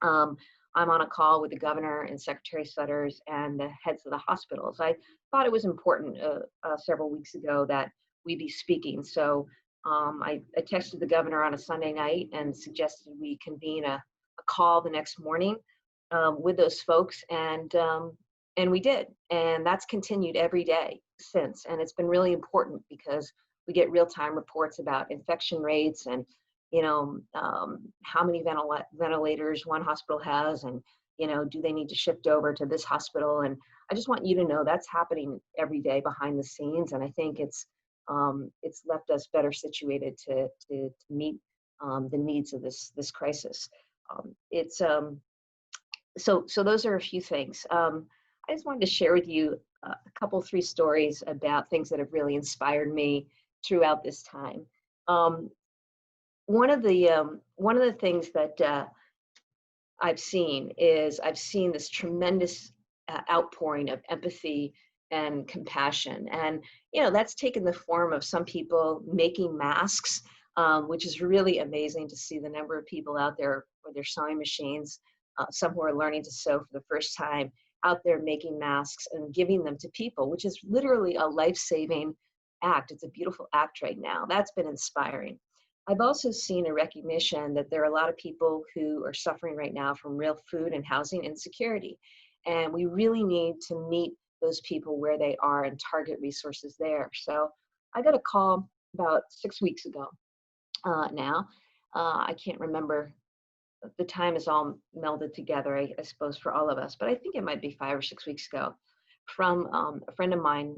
I'm on a call with the governor and Secretary Sutters and the heads of the hospitals. I thought it was important several weeks ago that we be speaking. So I texted the governor on a Sunday night and suggested we convene a call the next morning with those folks, and we did. And that's continued every day since. And it's been really important because we get real-time reports about infection rates and, you know, how many ventilators one hospital has, and, you know, do they need to shift over to this hospital? And I just want you to know that's happening every day behind the scenes. And I think it's left us better situated to meet the needs of this crisis. So those are a few things. I just wanted to share with you a couple, 3 stories about things that have really inspired me throughout this time. One of the things that I've seen this tremendous outpouring of empathy and compassion, and you know that's taken the form of some people making masks, which is really amazing to see the number of people out there with their sewing machines, some who are learning to sew for the first time, out there making masks and giving them to people, which is literally a life-saving act. It's a beautiful act right now. That's been inspiring. I've also seen a recognition that there are a lot of people who are suffering right now from real food and housing insecurity. And we really need to meet those people where they are and target resources there. So I got a call about 6 weeks ago now. I can't remember, the time is all melded together, I suppose, for all of us, but I think it might be 5 or 6 weeks ago, from a friend of mine,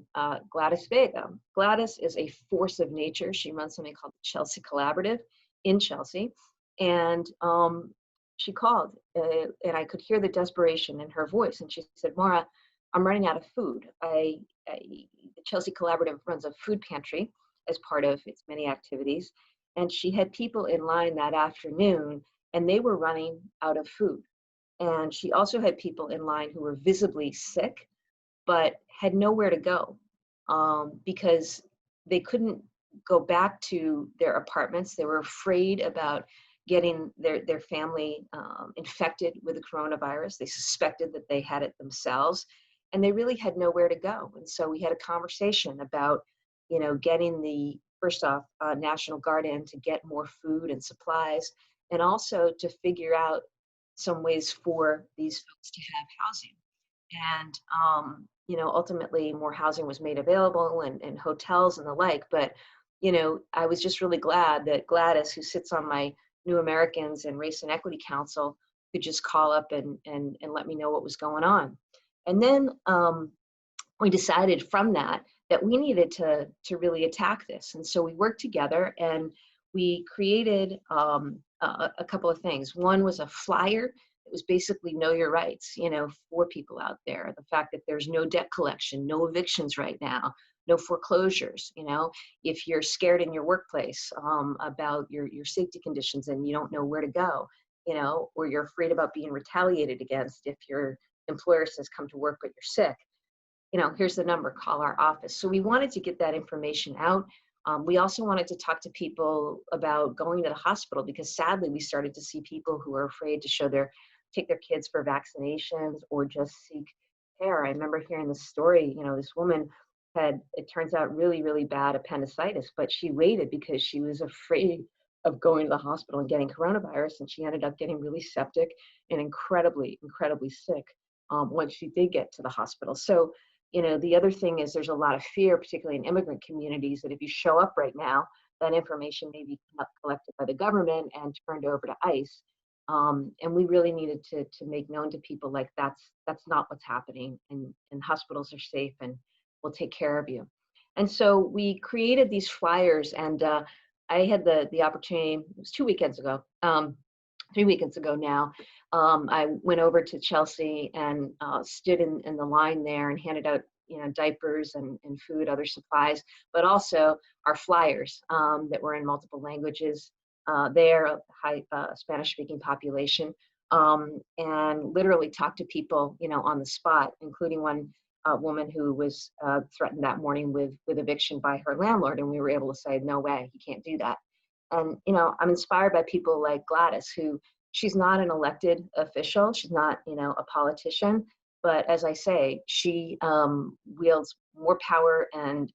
Gladys Vega. Gladys is a force of nature. She runs something called the Chelsea Collaborative in Chelsea. And she called, and I could hear the desperation in her voice. And she said, Maura, I'm running out of food. The Chelsea Collaborative runs a food pantry as part of its many activities. And she had people in line that afternoon, and they were running out of food. And she also had people in line who were visibly sick, but had nowhere to go because they couldn't go back to their apartments. They were afraid about getting their family infected with the coronavirus. They suspected that they had it themselves, and they really had nowhere to go. And so we had a conversation about, you know, getting the, first off, National Guard in to get more food and supplies, and also to figure out some ways for these folks to have housing. And, you know, ultimately more housing was made available, and hotels and the like. But, you know, I was just really glad that Gladys, who sits on my New Americans and Race and Equity Council, could just call up and let me know what was going on. And then we decided from that we needed to really attack this. And so we worked together and we created a couple of things. One was a flyer. It was basically know your rights, you know, for people out there. The fact that there's no debt collection, no evictions right now, no foreclosures. You know, if you're scared in your workplace about your safety conditions and you don't know where to go, you know, or you're afraid about being retaliated against if your employer says come to work but you're sick, you know, here's the number, call our office. So we wanted to get that information out. We also wanted to talk to people about going to the hospital, because sadly we started to see people who are afraid to take their kids for vaccinations or just seek care. I remember hearing this story, you know, this woman had, it turns out, really, really bad appendicitis, but she waited because she was afraid of going to the hospital and getting coronavirus, and she ended up getting really septic and incredibly, incredibly sick once she did get to the hospital. So, you know, the other thing is there's a lot of fear, particularly in immigrant communities, that if you show up right now, that information may be collected by the government and turned over to ICE. And we really needed to make known to people, like, that's not what's happening, and hospitals are safe and we'll take care of you. And so we created these flyers, and I had the opportunity, it was 2 weekends ago, 3 weekends ago now. I went over to Chelsea and stood in the line there and handed out, diapers and food, other supplies, but also our flyers that were in multiple languages. There, a high Spanish-speaking population, and literally talked to people, on the spot, including one woman who was threatened that morning with eviction by her landlord, and we were able to say, no way, you can't do that. And I'm inspired by people like Gladys, who she's not an elected official, she's not a politician, but as I say, she wields more power and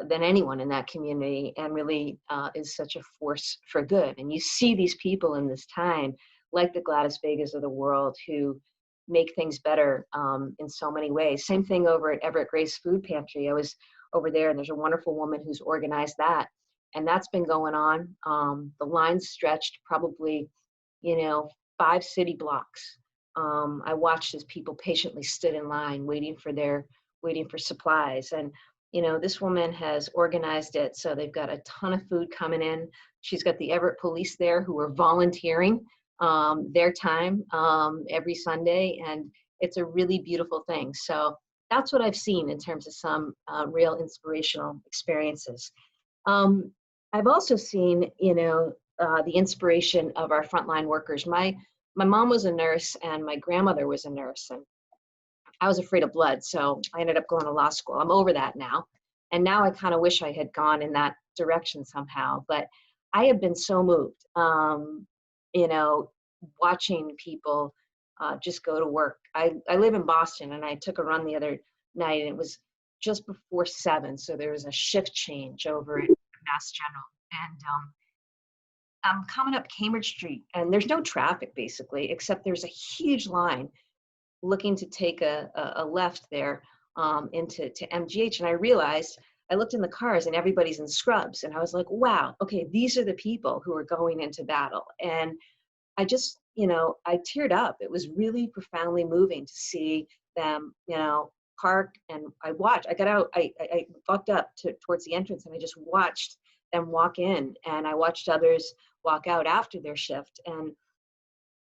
than anyone in that community, and really is such a force for good. And you see these people in this time, like the Gladys Vegas of the world, who make things better in so many ways. Same thing over at Everett Grace Food Pantry. I was over there, and there's a wonderful woman who's organized that, and that's been going on. The lines stretched probably, 5 city blocks. I watched as people patiently stood in line waiting for supplies. And this woman has organized it so they've got a ton of food coming in. She's got the Everett police there who are volunteering their time every Sunday, and it's a really beautiful thing. So that's what I've seen in terms of some real inspirational experiences. I've also seen, the inspiration of our frontline workers. My mom was a nurse and my grandmother was a nurse, and I was afraid of blood, so I ended up going to law school. I'm over that now. And now I kind of wish I had gone in that direction somehow, but I have been so moved, watching people just go to work. I live in Boston, and I took a run the other night, and it was just before 7, so there was a shift change over at Mass General. And I'm coming up Cambridge Street, and there's no traffic basically, except there's a huge line looking to take a left there into MGH. And I realized, I looked in the cars and everybody's in scrubs. And I was like, wow, okay, these are the people who are going into battle. And I just, I teared up. It was really profoundly moving to see them, park. And I got out, I walked up towards the entrance, and I just watched them walk in, and I watched others walk out after their shift. And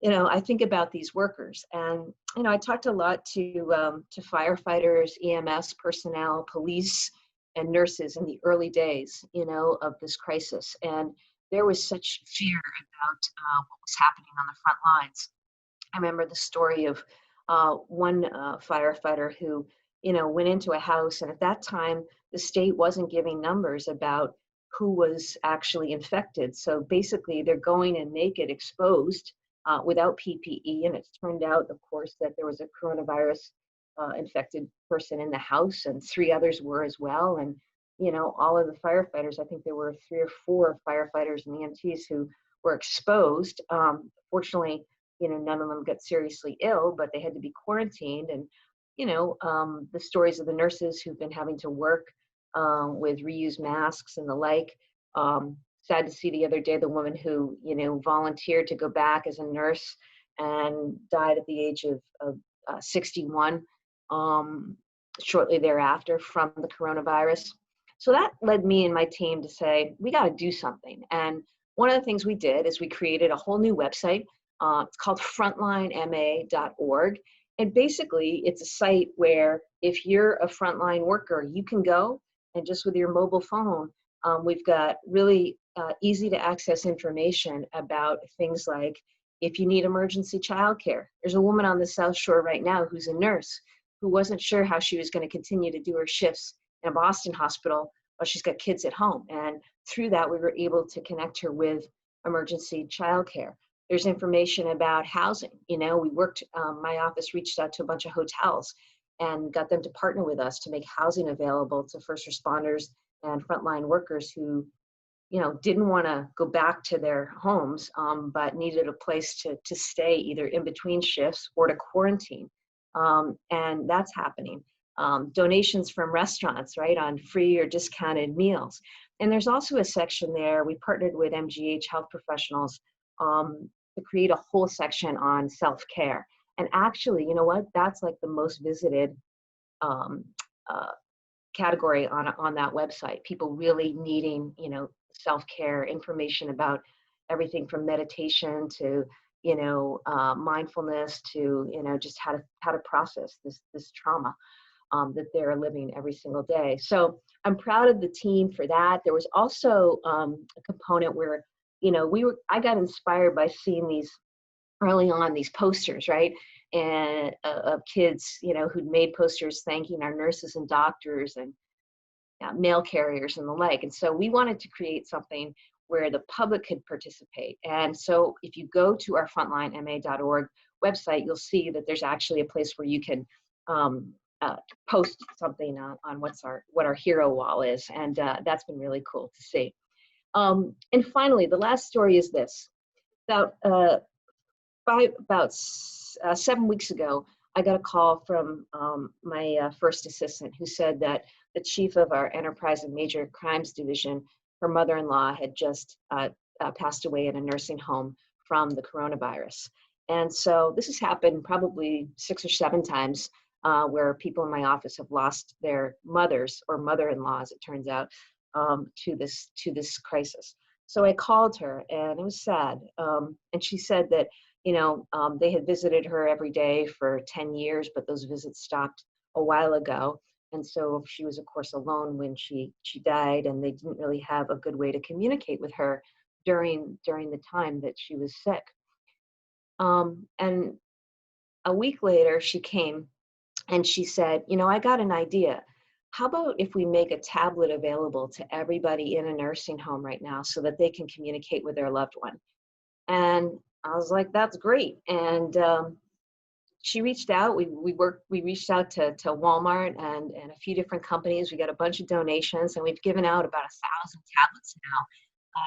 I think about these workers, and I talked a lot to firefighters, EMS personnel, police, and nurses in the early days, of this crisis. And there was such fear about what was happening on the front lines. I remember the story of one firefighter who, went into a house, and at that time, the state wasn't giving numbers about who was actually infected. So basically, they're going in naked, exposed, without PPE, and it's turned out, of course, that there was a coronavirus infected person in the house, and 3 others were as well. And all of the firefighters, I think there were 3 or 4 firefighters and EMTs who were exposed. Fortunately, none of them got seriously ill, but they had to be quarantined. And the stories of the nurses who've been having to work with reused masks and the like. Sad to see the other day the woman who volunteered to go back as a nurse and died at the age of 61 shortly thereafter from the coronavirus. So that led me and my team to say, we got to do something. And one of the things we did is we created a whole new website. It's called frontlinema.org. And basically, it's a site where if you're a frontline worker, you can go, and just with your mobile phone, we've got really easy to access information about things like if you need emergency childcare. There's a woman on the South Shore right now who's a nurse who wasn't sure how she was going to continue to do her shifts in a Boston hospital while she's got kids at home. And through that, we were able to connect her with emergency childcare. There's information about housing. We worked, my office reached out to a bunch of hotels and got them to partner with us to make housing available to first responders and frontline workers who, didn't want to go back to their homes, but needed a place to stay either in between shifts or to quarantine. And that's happening. Donations from restaurants, right, on free or discounted meals. And there's also a section there, we partnered with MGH health professionals to create a whole section on self-care. And actually, you know what, that's like the most visited category on that website. People really needing, self-care information about, everything from meditation to, mindfulness to, just how to process this trauma that they're living every single day. So I'm proud of the team for that. There was also a component where, I got inspired by seeing these early on, these posters, right? And of kids, who'd made posters thanking our nurses and doctors and mail carriers and the like. And so we wanted to create something where the public could participate. And so if you go to our frontlinema.org website, you'll see that there's actually a place where you can post something on what our hero wall is. And that's been really cool to see. And finally, the last story is this. About 7 weeks ago, I got a call from my first assistant who said that the chief of our enterprise and major crimes division, her mother-in-law, had just passed away in a nursing home from the coronavirus. And so this has happened probably 6 or 7 times where people in my office have lost their mothers or mother-in-laws, it turns out, to this crisis. So I called her, and it was sad. And she said that, they had visited her every day for 10 years, but those visits stopped a while ago. And so she was, of course, alone when she died, and they didn't really have a good way to communicate with her during the time that she was sick. And a week later, she came and she said, I got an idea. How about if we make a tablet available to everybody in a nursing home right now so that they can communicate with their loved one? And I was like, that's great. And she reached out. We reached out to Walmart and a few different companies. We got a bunch of donations, and we've given out about 1,000 tablets now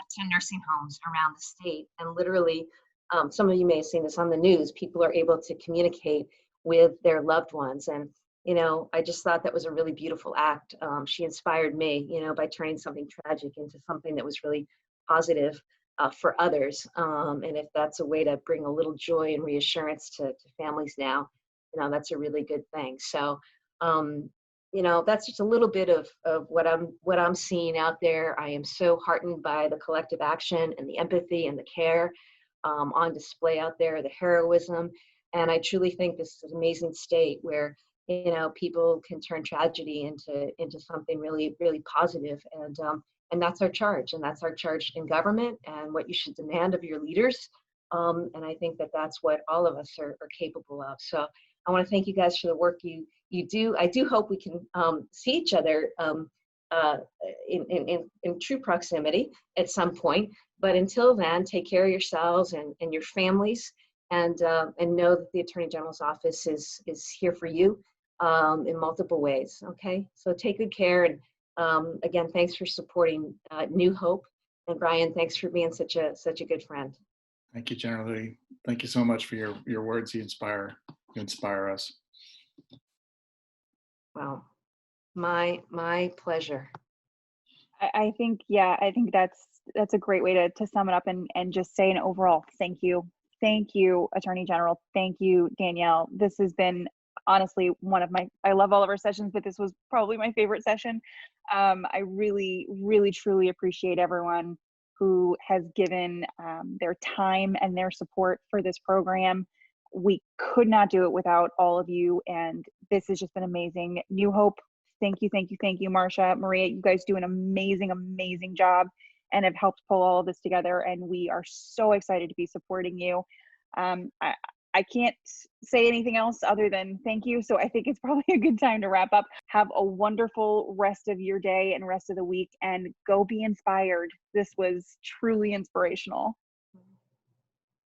to nursing homes around the state. And literally, some of you may have seen this on the news, people are able to communicate with their loved ones. And, I just thought that was a really beautiful act. She inspired me, by turning something tragic into something that was really positive for others. And if that's a way to bring a little joy and reassurance to families now, that's a really good thing. So, that's just a little bit of what I'm seeing out there. I am so heartened by the collective action and the empathy and the care on display out there, the heroism. And I truly think this is an amazing state where, people can turn tragedy into something really, really positive. And that's our charge. And that's our charge in government and what you should demand of your leaders. And I think that that's what all of us are capable of. So I want to thank you guys for the work you do. I do hope we can see each other in true proximity at some point. But until then, take care of yourselves and your families, and know that the Attorney General's office is here for you in multiple ways. Okay, so take good care. And again, thanks for supporting New Hope. And Brian, thanks for being such a good friend. Thank you, General Lee. Thank you so much for your words. You inspire us. Well, my pleasure. I think that's a great way to sum it up and just say an overall thank you. Thank you, Attorney General. Thank you, Danielle. This has been honestly I love all of our sessions, but this was probably my favorite session. I really, really, truly appreciate everyone who has given their time and their support for this program. We could not do it without all of you, and this has just been amazing. New Hope, thank you, Marsha, Maria. You guys do an amazing, amazing job and have helped pull all of this together, and we are so excited to be supporting you. I can't say anything else other than thank you. So I think it's probably a good time to wrap up. Have a wonderful rest of your day and rest of the week, and go be inspired. This was truly inspirational.